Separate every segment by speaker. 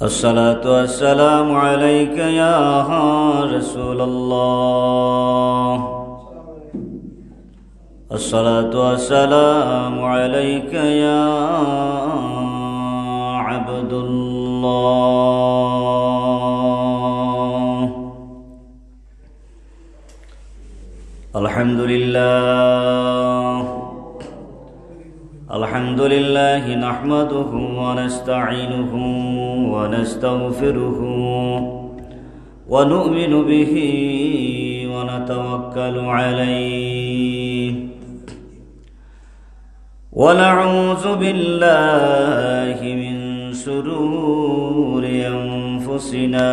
Speaker 1: الصلاة والسلام عليك يا رسول الله. الصلاة والسلام عليك يا عبد الله. الحمد لله نحمده ونستعينه ونستغفره ونؤمن به ونتوكل عليه ونعوذ بالله من شرور أنفسنا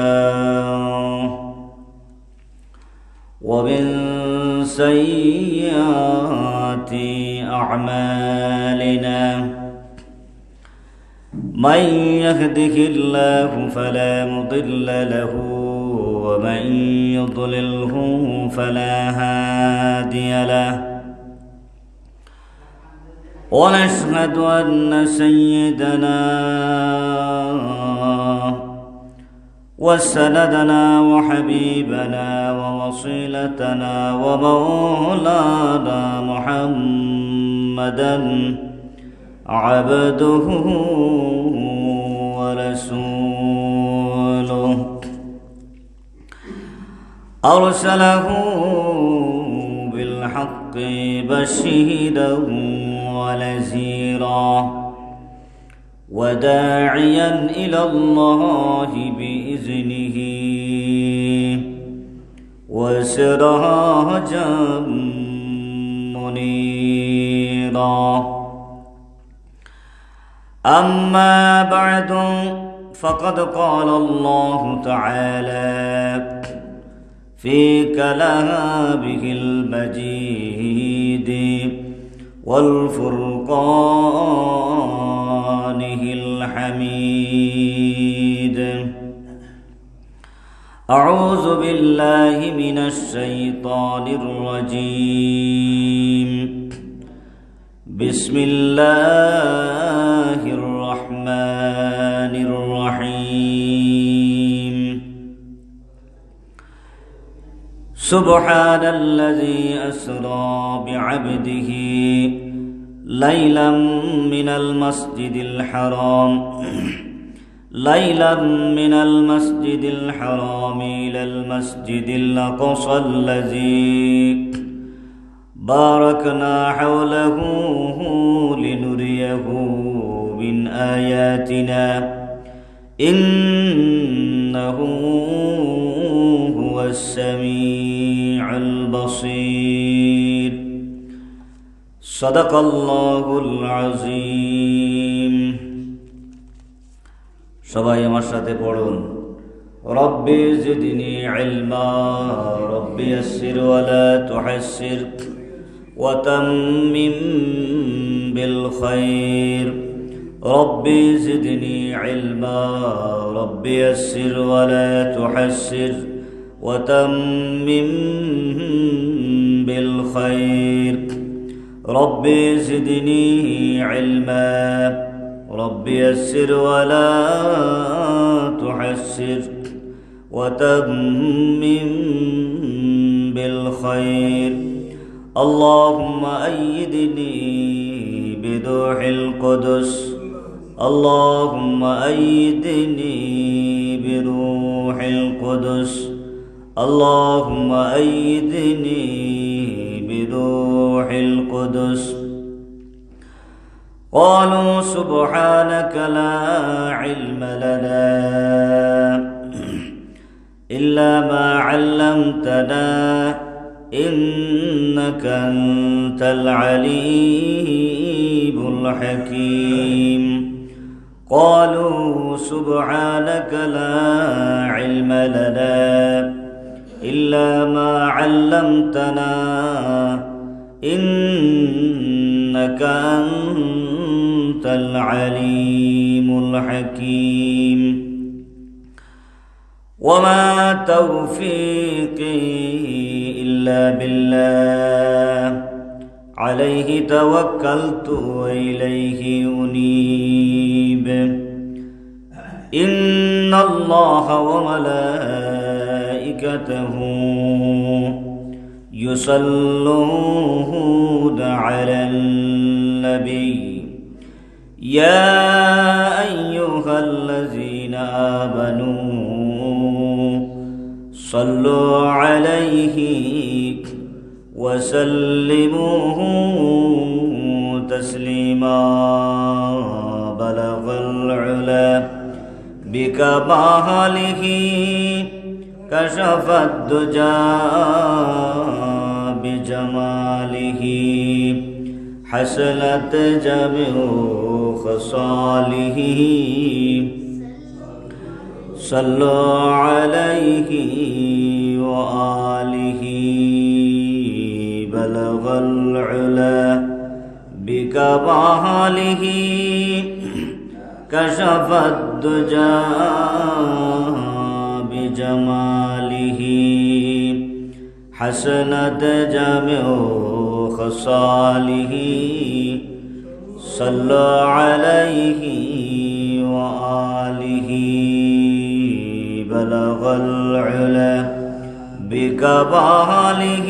Speaker 1: ومن سيئات أعمالنا. من يهده الله فلا مضل له ومن يضلله فلا هادي له. ونشهد أن سيدنا وسندنا وحبيبنا ووصيلتنا ومولانا محمدا عبده ورسوله أرسله بالحق بشيرا ونذيرا وداعيا إلى الله بإذنه وسراجا منيرا. أما بعد فقد قال الله تعالى في كلامه المجيد والفرقانه الحميد. أعوذ بالله من الشيطان الرجيم. بسم الله الرحمن الرحيم. سبحان الذي أسرى بعبده ليلا من المسجد الحرام إلى المسجد الأقصى الذي باركنا حوله لنريه من آياتنا إنه هو السميع البصير. صدق الله العظيم. সবাই আমার সাথে পড়ুন, রব্বি জিদনি ইলমা রব্বি ইয়াসসির ওয়া লা তুহাসসির ওয়া তাম্মিম বিল খায়র। রব্বি জিদনি ইলমা রব্বি ইয়াসসির ওয়া লা তুহাসসির ওয়া তাম্মিম বিল খায়র। ربي زدني علما ربي يسر ولا تحسر وتمم بالخير. اللهم أيدني بروح القدس. اللهم أيدني بروح القدس. اللهم أيدني بروح القدس. قالوا سبحانك لا علم لنا إلا ما علمتنا إنك أنت العليم الحكيم. قالوا سبحانك لا علم لنا إلا ما علمتنا إنك أنت العليم الحكيم. وما توفيقي إلا بالله عليه توكلت وإليه أنيب. إن الله وملائكته يصلون على النبي يا أيها الذين آمنوا صلوا عليه وسلموا تسليما بلغ العلا بكماله كشف الدجى بجماله حسنت جميع خصاله صلوا عليه وآله بلغ العلا بكماله كشف الدجى بجماله حسنت جميع خصاله صلوا عليه وآله بلغ العلا بكماله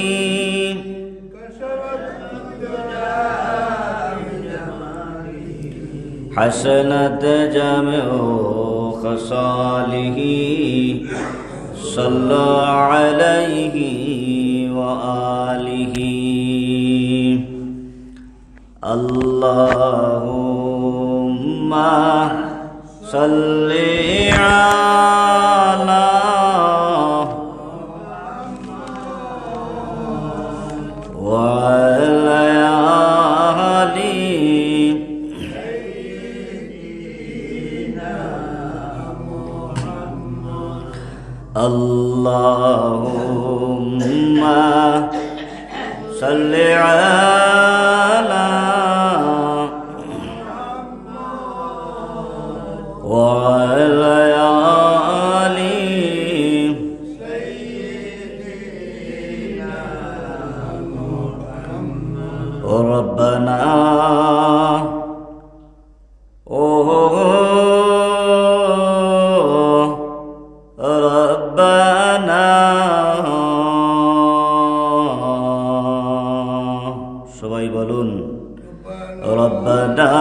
Speaker 1: حسنت جميع خصاله صلوا عليه وآله اللهم صل على وعلى آل اللهم صل على وعلى آل سيدنا ربنا সবাই বলুন রব্বানা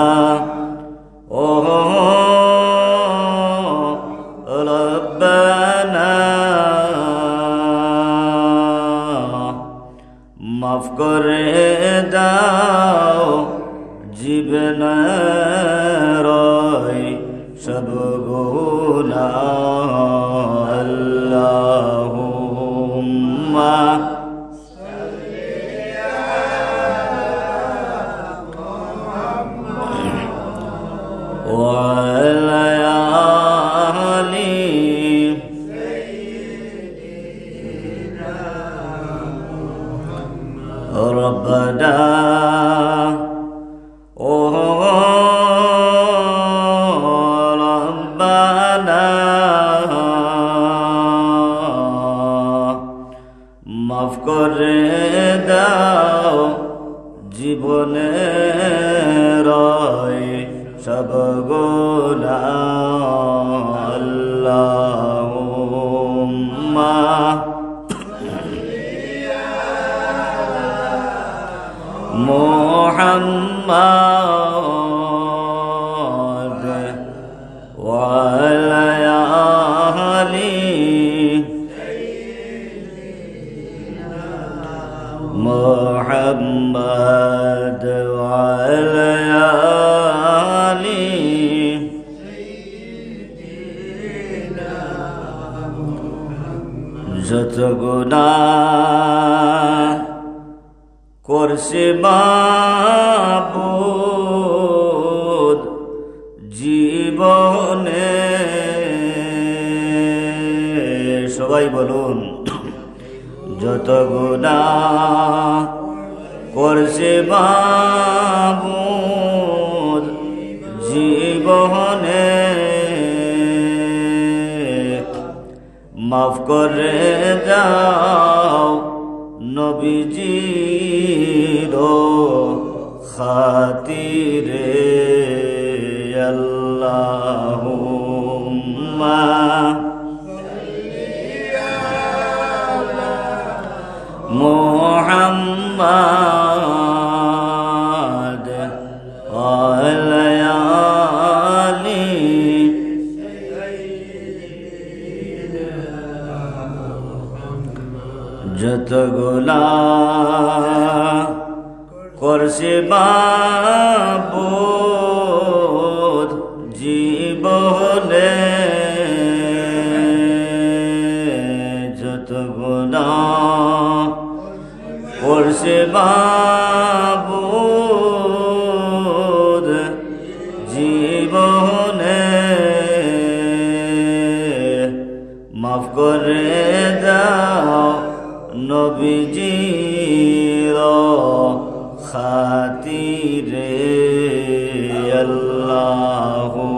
Speaker 1: রব্বানা মাফ করে দাও জীবনের সব গুনাহ আল্লাহুম্মা وعلى آل سيدنا ربنا ربنا মাফ করে দাও জীবনের সব গুনাহ আল্লাহুম্মা মুহাম্মাদ ওয়া আলা আলি মুহাম্মাদ ওয়া আলা যত গুনাহ করছে মাবুদ জীবনে সবাই বলুন যত গুনাহ করছে মাবুদ জীবনে মাফ করে দাও নবীজির খাতিরে আল্লাহুম্মা যত গুনাহ করছি মাবুদ জীবনে, যত গুনাহ করছি মাবুদ জীবনে, মাফ করে দাও নবীজির খাতিরে আল্লাহুম্মা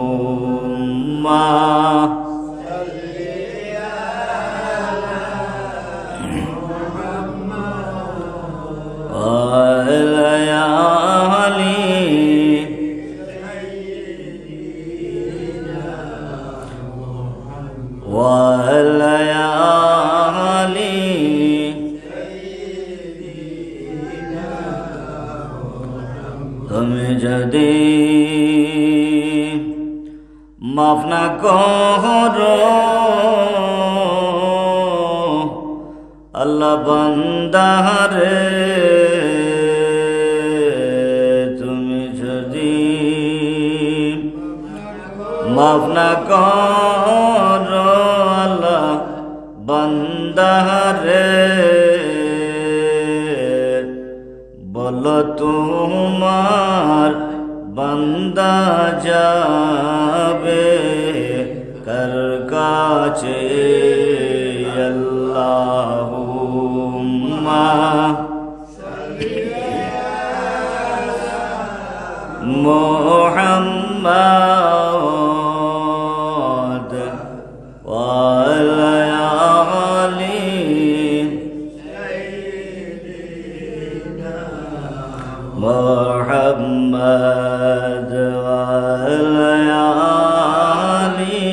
Speaker 1: তুমি যদি মাফ না করো আল্লাহ বান্দারে, তুমি যদি মাফ না করো আল্লাহ বান্দারে, বলো তোমার বান্দা যাবে কার কাছে আল্লাহুম্মা মুহাম্মাদ ওয়া আলা আলি মুহাম্মাদ ওয়া আলা আলি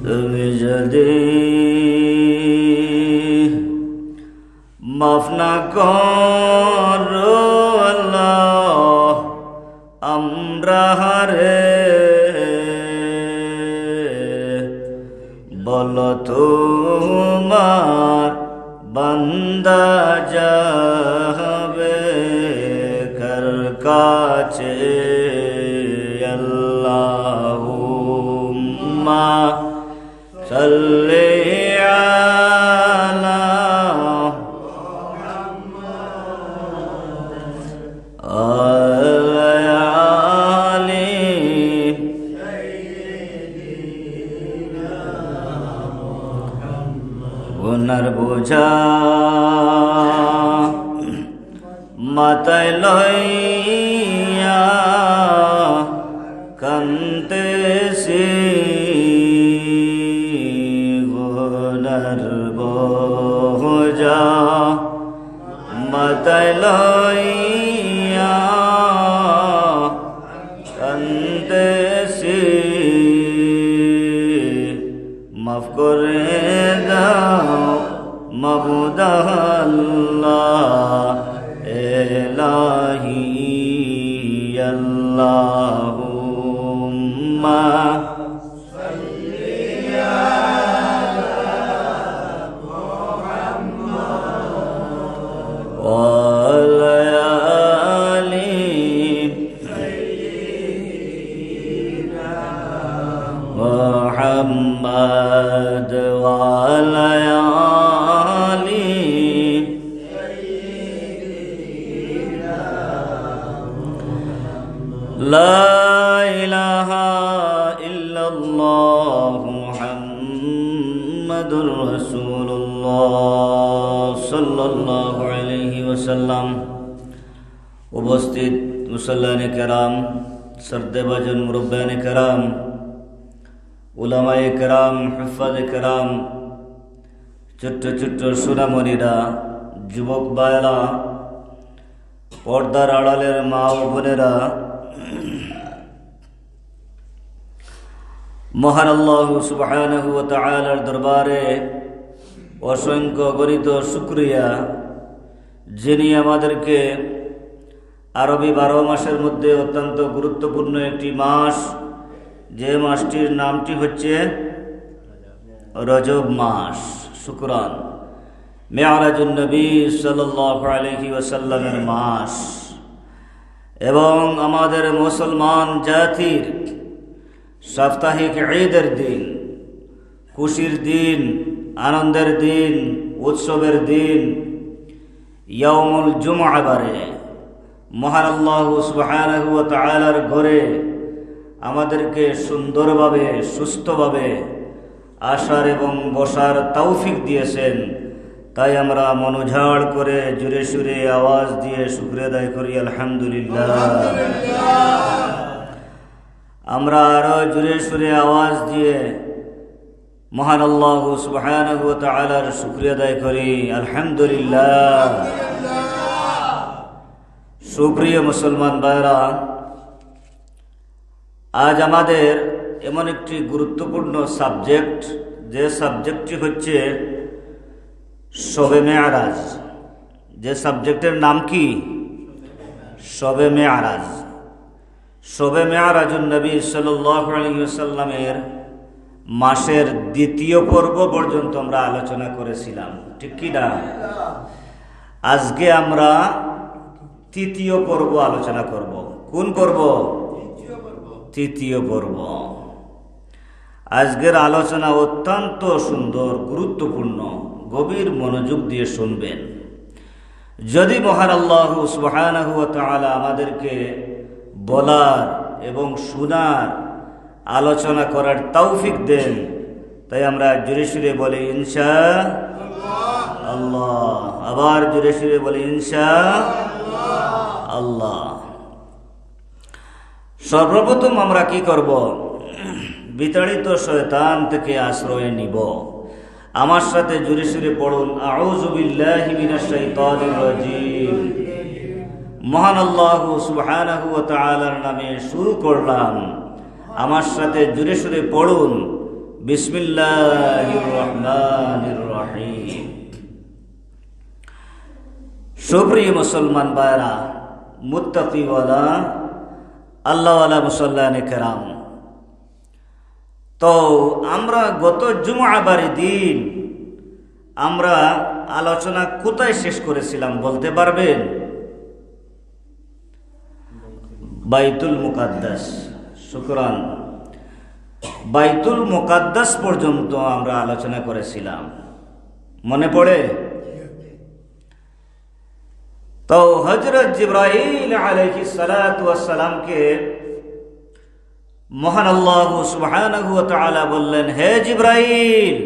Speaker 1: তুমি যদি মাফ না করো আল্লাহ আমরা রে, বলো তোমার বান্দা যাবে কার কাছে আল্লাহুম্মা সাল্লি আলা আলি গুনার বোঝা মাথায় লইয়া কান্দেছি, গুনার বোঝা মাথায় লইয়া কান্দেছি, মাফ করে দাও মাবুদ আল্লাহ ইলাহি আল্লাহুম্মা محمد وعلى آل لا إله إلا الله محمد رسول الله صلى الله عليه وسلم। উপস্থিত মুসল্লানে কেরাম, সরদে বাজন মুরব্বানে কেরাম, উলামায়ে কেরাম, হুফাজে কেরাম, ছোট্ট ছোট্ট সোনামণিরা, যুবক ভাইয়েরা, পর্দার আড়ালের মা ও বোনেরা, মহান আল্লাহ সুবহানাহু ওয়া তাআলার দরবারে অসংখ্য গণিত শুকরিয়া, যিনি আমাদেরকে আরবি 12 মাসের মধ্যে অত্যন্ত গুরুত্বপূর্ণ একটি মাস যে মাসটির নামটি হচ্ছে রজব মাস। শুকরান। মেরাজুন নবী সাল্লাল্লাহু আলাইহি ওয়াসাল্লামের মাস এবং আমাদের মুসলমান জাতির সাপ্তাহিক ঈদের দিন, খুশির দিন, আনন্দের দিন, উৎসবের দিন, ইয়াউমুল জুমআ বারে মহান আল্লাহ সুবহানাহু ওয়া তাআলার ঘরে আমাদেরকে সুন্দরভাবে সুস্থভাবে আসার এবং বসার তৌফিক দিয়েছেন। তাই আমরা মনোঝাড় করে জোরে সুরে আওয়াজ দিয়ে শুকরিয়া আদায় করি আলহামদুলিল্লাহ। আমরা আরো জোরে সুরে আওয়াজ দিয়ে মহান আল্লাহ সুবহানাহু ওয়া তাআলার শুকরিয়া আদায় করি আলহামদুলিল্লাহ। সুপ্রিয় মুসলমান ভাইরা, আজ আমাদের এমন একটি গুরুত্বপূর্ণ সাবজেক্ট, যে সাবজেক্টটি হচ্ছে শবে মেয়ারাজ। যে সাবজেক্টের নাম কি? শবে মেয়ারাজ। শবে মেয়ারাজুন নবী সাল্লাল্লাহু আলাইহি ওয়াসাল্লামের মাসের দ্বিতীয় পর্ব পর্যন্ত আমরা আলোচনা করেছিলাম, ঠিক কি না? আজকে আমরা তৃতীয় পর্ব আলোচনা করব। কোন পর্ব? তৃতীয় পর্ব। আজকের আলোচনা অত্যন্ত সুন্দর, গুরুত্বপূর্ণ, গভীর মনোযোগ দিয়ে শুনবেন। যদি মহান আল্লাহ সুবহানাহু ওয়া তাআলা আমাদেরকে বলার এবং শোনার, আলোচনা করার তৌফিক দেন, তাই আমরা জোরে সুরে বলি ইনশাআল্লাহ। আবার জোরে সুরে বলি ইনশাআল্লাহ। সর্বপ্রথম আমরা কি করব? বিতাড়িত শয়তান থেকে আশ্রয় নিব। আমার সাথে জোরে সুরে পড়ুন আউযু বিল্লাহি মিনাশ শাইতানির রাজীম। মহান আল্লাহ সুবহানাহু ওয়া তাআলার নামে শুরু করলাম। আমার সাথে জোরে সুরে পড়ুন বিসমিল্লাহির রহমানির রহিম। সুপ্রিয় মুসলমান ভাইরা, মুত্তাকিওয়ালা আল্লাহওয়ালা মুসল্লানে কেরাম, তো আমরা গত জুমআবার দিন আমরা আলোচনা কোথায় শেষ করেছিলাম বলতে পারবেন? বাইতুল মুকাদ্দাস। শুকরান। বাইতুল মুকাদ্দাস পর্যন্ত আমরা আলোচনা করেছিলাম, মনে পড়ে? তো হযরত জিবরাইল আলাইহিস সালাতু ওয়াস সালামকে মহান আল্লাহ সুবহানাহু ওয়া তাআলা বললেন, হে জিবরাইল,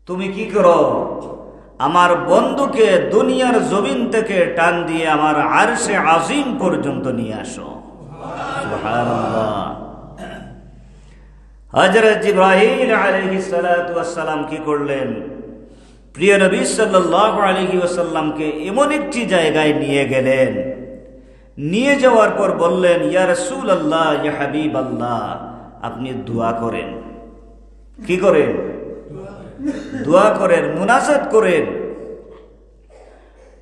Speaker 1: তুমি কি করো? আমার বন্ধুকে দুনিয়ার জমিন থেকে টান দিয়ে আমার আরশে আজিম পর্যন্ত নিয়ে আসো। সুবহানাল্লাহ। হযরত জিবরাইল আলাইহিস সালাতু ওয়াস সালাম কি করলেন? প্রিয় নবী সাল্লাল্লাহু আলাইহি ওয়াসাল্লামকে এমন একটি জায়গায় নিয়ে গেলেন। নিয়ে যাওয়ার পর বললেন, ইয়া রাসূলুল্লাহ, ইয়া হাবিবাল্লাহ, আপনি দোয়া করেন। কি করেন? দোয়া করেন, মুনাজাত করেন।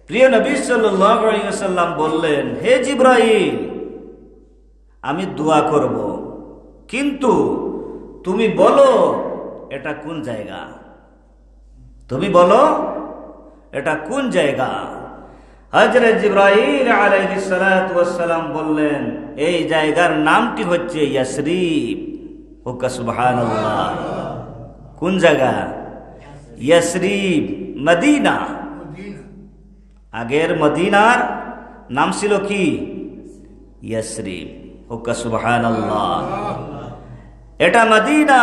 Speaker 1: প্রিয় নবী সাল্লাল্লাহু আলাইহি ওয়াসাল্লাম বললেন, হে জিবরাইল, আমি দোয়া করব, কিন্তু তুমি বলো এটা কোন জায়গা? তুমি বলো এটা কোন জায়গা? হযরত জিবরাইল আলাইহিস সালাতু ওয়াস সালাম বললেন, এই জায়গার নামটি হচ্ছে ইয়াসরিব। ওকা সুবহানাল্লাহ। কোন জায়গা? ইয়াসরিব, মদিনা। আগের মদিনার নাম ছিল কি? ইয়াসরিব। ওকা সুবহানাল্লাহ। এটা মদিনা।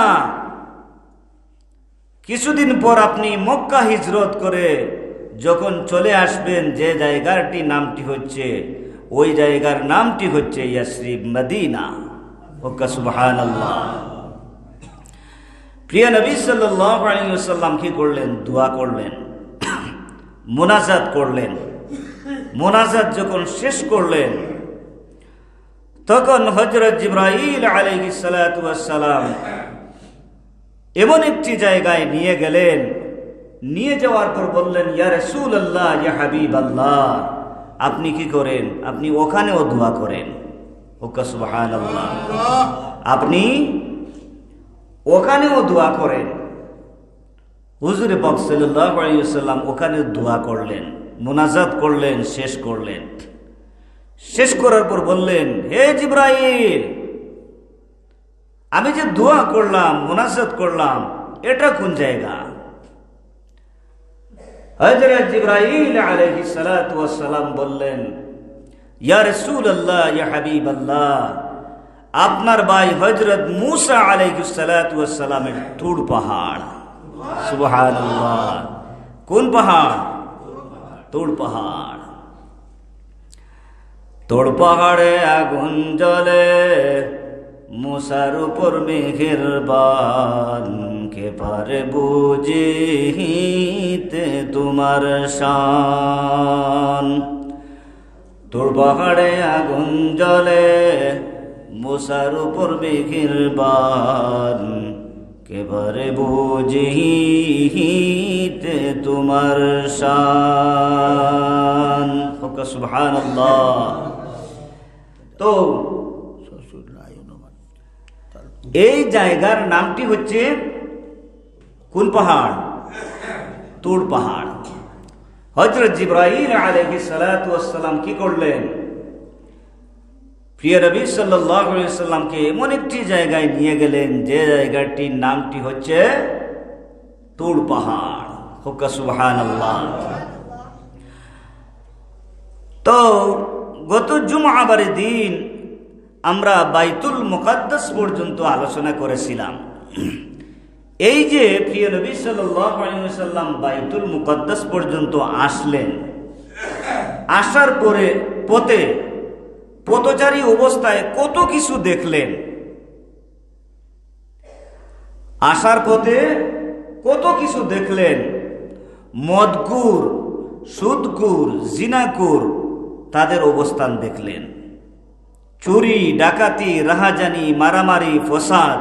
Speaker 1: কিছুদিন পর আপনি মক্কা হিজরত করে যখন চলে আসবেন, যে জায়গাটি নামটি হচ্ছে, ওই জায়গার নামটি হচ্ছে ইয়াসরিব, মদিনা। ওকা সুবহানাল্লাহ। প্রিয় নবী সাল্লাল্লাহু আলাইহি ওয়াসাল্লাম কি করলেন? দোয়া করলেন, মুনাজাত করলেন। মুনাজাত যখন শেষ করলেন, তখন হযরত জিবরাইল আলাইহিস সালাতু ওয়াস সালাম এমন একটি জায়গায় নিয়ে গেলেন। নিয়ে যাওয়ার পর বললেন, ইয়া রাসূলুল্লাহ, ইয়া হাবিবাল্লাহ, আপনি কি করেন? আপনি ওখানেও দোয়া করেন। ওকা সুবহানাল্লাহ। আপনি ওখানেও দোয়া করেন। হুজুরে পাক সাল্লাল্লাহু আলাইহি ওয়াসাল্লাম ওখানে দোয়া করলেন, মুনাজাত করলেন, শেষ করলেন। শেষ করার পর বললেন, হে জিবরাইল, আমি যে দোয়া করলাম, মুনাজাত করলাম, এটা কোন জায়গা? হযরত জিবরাইল আলাইহিস সালাতু ওয়াস সালাম বললেন, ইয়া রাসূলুল্লাহ, ইয়া হাবিবাল্লাহ, আপনার ভাই হযরত মূসা আলাইহিস সালাতু ওয়াস সালামের তুর পাহাড়। সুবহানাল্লাহ। কোন পাহাড়? তুর পাহাড়। তুর পাহাড়ে আগুন জ্বলে, মূসার উপর মেঘের বান, কে পারে বুঝিতে তোমার শান। তুর পাহাড়ে আগুন জ্বলে, মূসার উপর মেঘের বান, কে পারে বুঝিতে তোমার শান। সুবহানাল্লাহ। তো এই জায়গার নামটি হচ্ছে কোন পাহাড়? তুর পাহাড়। হযরত জিবরাইল আলাইহিস সালাতু ওয়াস সালাম কি করলেন? প্রিয় নবী সাল্লাল্লাহু আলাইহি ওয়াসাল্লামকে এমন একটি জায়গায় নিয়ে গেলেন যে জায়গাটির নামটি হচ্ছে তুর পাহাড়। হুক্কা সুবহানাল্লাহ। তো গত জুমআবারের দিন আমরা বাইতুল মুকাদ্দাস পর্যন্ত আলোচনা করেছিলাম। এই যে প্রিয় নবী সাল্লাল্লাহু আলাইহি ওয়াসাল্লাম বাইতুল মুকাদ্দাস পর্যন্ত আসলেন, আসার পরে পথচারী অবস্থায় কত কিছু দেখলেন। আসার পথে কত কিছু দেখলেন। মদকুর, সুদকুর, জিনাকুর তাদের অবস্থান দেখলেন। চুরি, ডাকাতি, রাহাজানি, মারামারি, ফসাদ,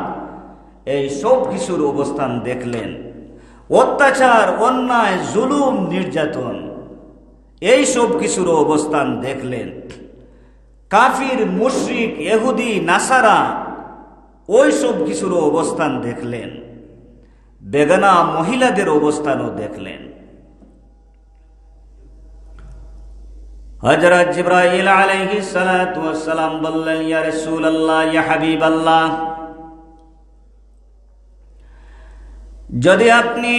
Speaker 1: এই সব কিছুর অবস্থান দেখলেন। অত্যাচার, অন্যায়, জুলুম, নির্যাতন, এই সব কিছুর অবস্থান দেখলেন। কাফির, মুশরিক, ইহুদি, নাসারা, ওই সব কিছুর অবস্থান দেখলেন। বেগানা মহিলাদের অবস্থানও দেখলেন। হযরত জিবরাইল আলাইহিস সালাতু ওয়াস সালাম বললেন, ইয়া রাসূলুল্লাহ, ইয়া হাবিবাল্লাহ, যদি আপনি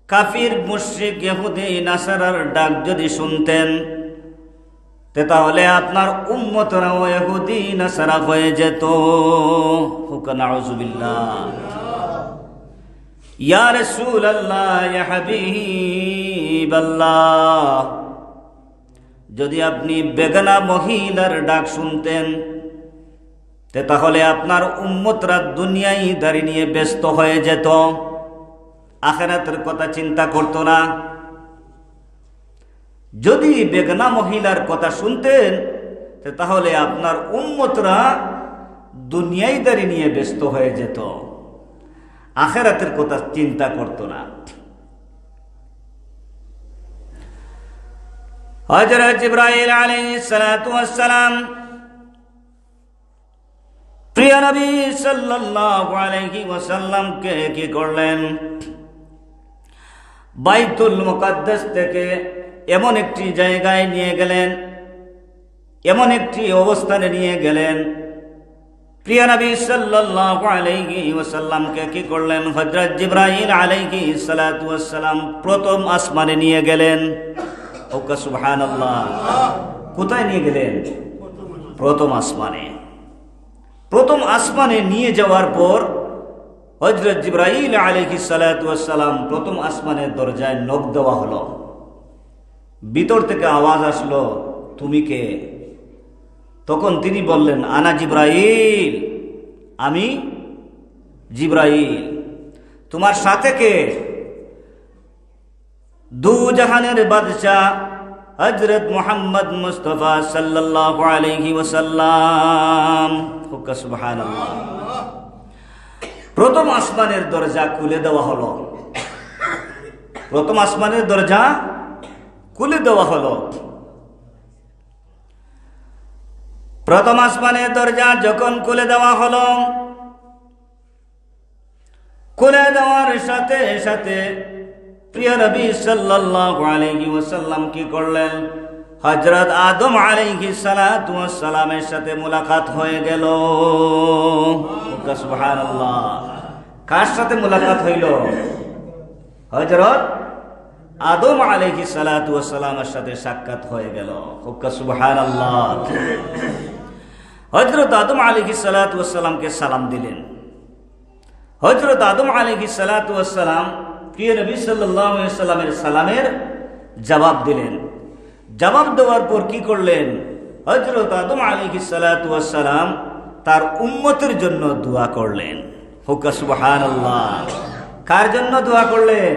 Speaker 1: কাফির, মুশরিক, ইহুদি, নাসারার ডাক যদি শুনতেন, তাহলে আপনার উম্মতরাও ইহুদি নাসারা হয়ে যেত। হুকা নাউযুবিল্লাহ। ইয়া রাসূলুল্লাহ, ইয়া হাবিবাল্লাহ, যদি আপনি বেগানা মহিলার ডাক শুনতেন, তাহলে আপনার উম্মতরা দুনিয়ায় দাঁড়িয়ে নিয়ে ব্যস্ত হয়ে যেত, আখিরাতের কথা চিন্তা করতো না। যদি বেগানা মহিলার কথা শুনতেন, তাহলে আপনার উম্মতরা দুনিয়ায় দাঁড়িয়ে নিয়ে ব্যস্ত হয়ে যেত, আখিরাতের কথা চিন্তা করতো না। হযরত জিবরাইল আলাইহিস সালাতু ওয়াস সালাম প্রিয় নবী সাল্লাল্লাহু আলাইহি ওয়াসাল্লামকে কি করলেন? বাইতুল মুকাদ্দাস থেকে এমন একটি জায়গায় নিয়ে গেলেন, এমন একটি অবস্থানে নিয়ে গেলেন। প্রিয় নবী সাল্লাল্লাহু আলাইহি ওয়াসাল্লামকে কি করলেন? হযরত জিবরাইল আলাইহিস সালাতু ওয়াস সালাম প্রথম আসমানে নিয়ে গেলেন। ওকা সুবহানাল্লাহ। কোথায় নিয়ে গেলেন? প্রথম আসমানে। প্রথম আসমানে নিয়ে যাওয়ার পর হযরত জিবরাইল আলাইহিস সালাতু ওয়াস সালাম প্রথম আসমানের দরজায় নক দেওয়া হলো। ভিতর থেকে আওয়াজ আসলো, তুমি কে? তখন তিনি বললেন, আনা জিবরাইল, আমি জিবরাইল। তোমার সাথে কে? দু জাহানের বাদশাহ হযরত মুহাম্মদ মুস্তাফা সাল্লাল্লাহু আলাইহি ওয়াসাল্লাম। সুবহানাল্লাহ। প্রথম আসমানের দরজা খুলে দেওয়া হলো। প্রথম আসমানের দরজা খুলে দেওয়া হলো। প্রথম আসমানের দরজা যখন খুলে দেওয়া হলো, খুলে দেওয়ার সাথে সাথে প্রিয় নবী সাল্লাল্লাহু আলাইহি ওয়াসাল্লাম কি করলেন? হযরত আদম আলাইহিস সালাতু ওয়াস সালামের সাথে মুলাকাত হয়ে গেল। সুবহানাল্লাহ। কার সাথে মুলাকাত হইল? হযরত আদম আলাইহিস সালাতু ওয়াস সালামের সাথে সাক্ষাৎ হয়ে গেল। সুবহানাল্লাহ। হযরত আদম আলাইহিস সালাতু ওয়াস সালামকে সালাম দিলেন। হযরত আদম আলাইহিস সালাতু ওয়াস সালাম প্রিয় নবী সাল্লাল্লাহু আলাইহি ওয়াসাল্লামের সালামের জবাব দিলেন। জবাব দেওয়ার পর কি করলেন? হযরত আদম আলাইহিস সালাতু ওয়াস সালাম তার উম্মতের জন্য দোয়া করলেন। হুকা সুবহানাল্লাহ। কার জন্য দোয়া করলেন?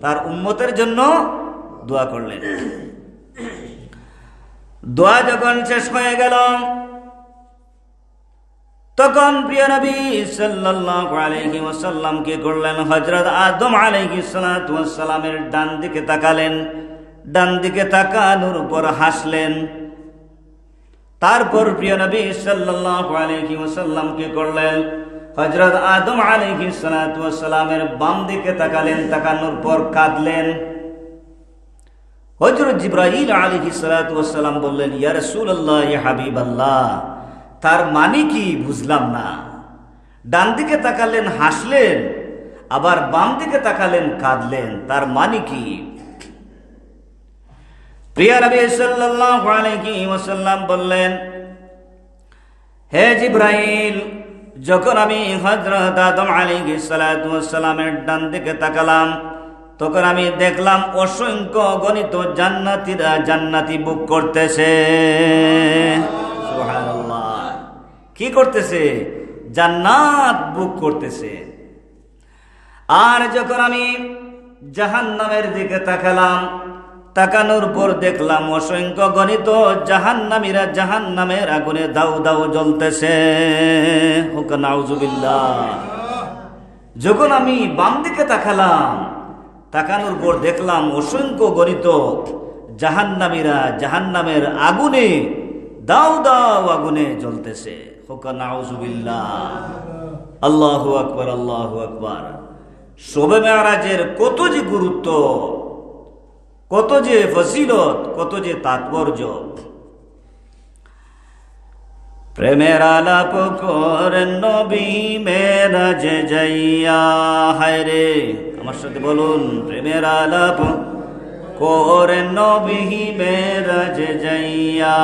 Speaker 1: তার উম্মতের জন্য দোয়া করলেন। দোয়া যখন শেষ হয়ে গেল, তখন প্রিয় নবী সাল্লাল্লাহু আলাইহি ওয়াসাল্লাম কি করলেন? হযরত আদম আলাইহিস সালাতু ওয়াস সালামের ডান দিকে তাকালেন। ডান দিকে তাকানোর উপর হাসলেন। তারপর প্রিয় নবী সাল্লাল্লাহু আলাইহি ওয়াসাল্লাম কি করলেন? হযরত আদম আলাইহিস সালাতু ওয়াস সালামের বাম দিকে তাকালেন। তাকানোর পর কাঁদলেন। হযরত জিবরাইল আলাইহিস সালাতু ওয়াস সালাম বললেন, ইয়া রাসূলুল্লাহ, ইয়া হাবিবাল্লাহ, তার মানে কি বুঝলাম না। ডান দিকে তাকালেন, হাসলেন, আবার বাম দিকে তাকালেন, কাঁদলেন, তার মানে কি? প্রিয় নবী সাল্লাল্লাহু আলাইহি ওয়াসাল্লাম বললেন, হে জিবরাইল, যখন আমি হযরত আদম আলাইহিস সালাতু ওয়াস সালামের ডান দিকে তাকালাম, তখন আমি দেখলাম অসংখ্য গণিত জান্নাতীরা জান্নাতি বুক করতেছে। সুবহানাল্লাহ। কি করতেছে? জান্নাত বুক করতেছে। আর যখন আমি জাহান্নামের দিকে তাকালাম, তাকানোর পর দেখলাম অসংখ্য গণিত জাহান্নামীরা জাহান্নামের আগুনে দাউ দাউ জ্বলতেছে। হুক নাউজুবিল্লাহ। যখন আমি বাম দিকে তাকালাম, তাকানোর পর দেখলাম অসংখ্য গণিত জাহান্নামীরা জাহান্নামের আগুনে দাউ দাউ আগুনে জ্বলতেছে। হুক নাউজুবিল্লাহ। আল্লাহু আকবার, আল্লাহু আকবার। শবে মেরাজের কত যে গুরুত্ব, কত যে ফজিলত, কত যে তাৎপর্য। প্রেমের আলাপ করেন নবী মেরাজে যাইয়া। হায় রে, আমার সাথে বলুন, প্রেমের আলাপ করেন নবী মেরাজে যাইয়া।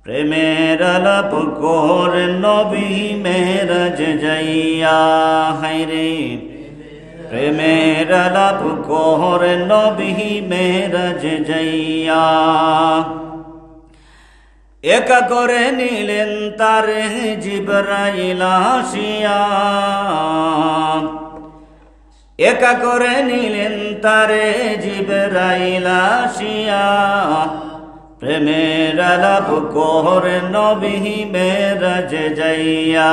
Speaker 1: প্রেমের আলাপ করেন নবী মেরাজে যাইয়া। হায় রে, প্রেমের আলাপ করেন নবী মেরাজে যাইয়া। একা করে নিলেন তারে জিবরাইল আসিয়া। একা করে নিলেন তারে জিবরাইল আসিয়া। প্রেমের আলাপ করেন নবী মেরাজে যাইয়া।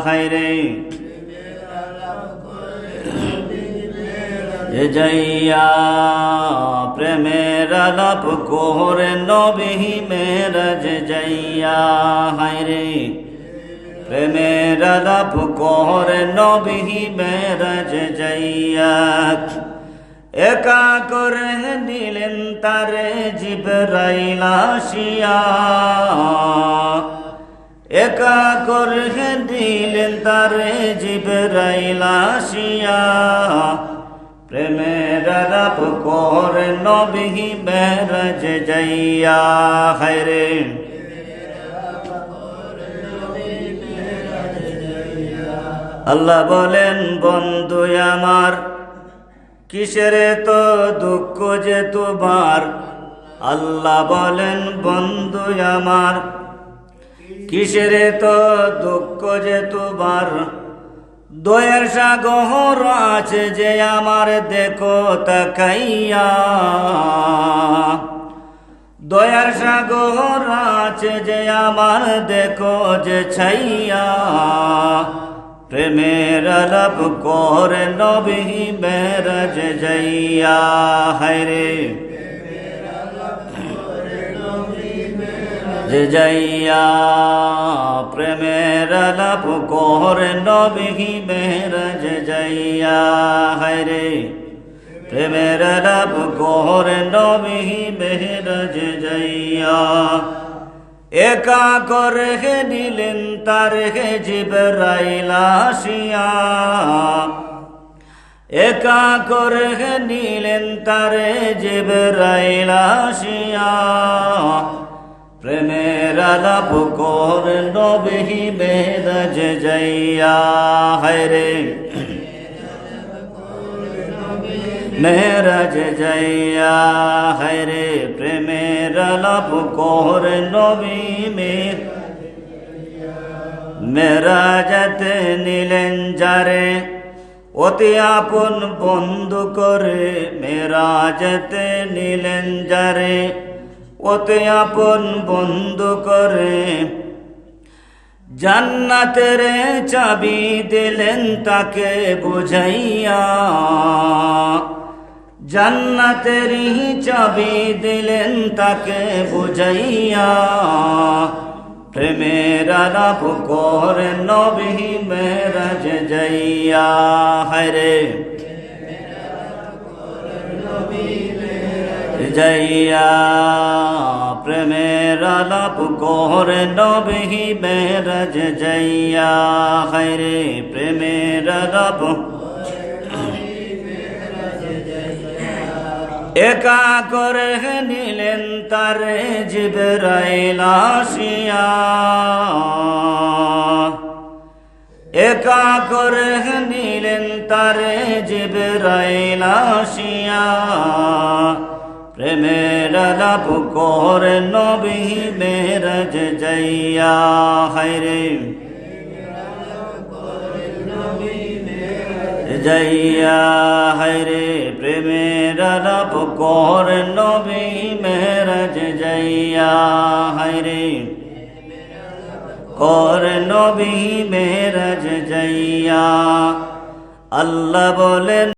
Speaker 1: হায় রে, যাইয়া প্রেমের আলাপ করেন নবী মেরাজে যাইয়া। হায় রে, প্রেমের আলাপ করেন নবী মেরাজে যাইয়া। একা করে নিলেন তারে জিবরাইল আসিয়া। একা করে দিলেন তারে জিবরাইল আসিয়া। প্রেমের আলাপ করেন নবী মেরাজে যাইয়া। হায় রে, আল্লাহ বলেন, বন্ধু আমার কিসের তো দুঃখ যে তোমার। আল্লাহ বলেন, বন্ধু আমার কিসের তো দুঃখ যে তোমার। দয়ার সাগর আছে যে আমার দেখো তাকাইয়া। দয়ার সাগর আছে যে আমার দেখো যে ছাইয়া। প্রেমের আলাপ করে নবী মেরাজে যাইয়া। হায় রে, যে যাইয়া প্রেমের আলাপ করে নবী মেরাজ যাইয়া হায়রে প্রেমের আলাপ করে নবী মেরাজ যাইয়া একা করে নিলেন তার জিবরাইল আসিয়া একা করে নিলেন তার জিবরাইল আসিয়া প্রেমের আলাপ করে নবী মেরাজ যাইয়া হায়রে মেরাজ যাইয়া হায়রে প্রেমের আলাপ করে নবী মেরাজতে নিলেন যারে অতি আপন বন্ধু করে মেরাজতে নিলেন যারে অতি আপন বন্ধু করে জান্নাতের চাবি দিলেন তাকে বুঝাইয়া জান্নাতের চাবি দিলেন তাকে বুঝাইয়া প্রেমের আলাপ করে নবী মেরাজ যাইয়া হায়রে যাইয়া প্রেমের আলাপ করে নবী মেরাজ যাইয়া হায়রে প্রেমের আলাপ একা করে নিলেন তার জিবরাইল আসিয়া একা করে নিলেন তার জিবরাইল আসিয়া প্রেমের আলাপ করে নবী মেরাজ যাইয়া হায়রে যাইয়া হায়রে প্রেমের আলাপ করে নবী মেরাজ যাইয়া হায়রে করে নবী মেরাজ যাইয়া আল্লাহ বলেন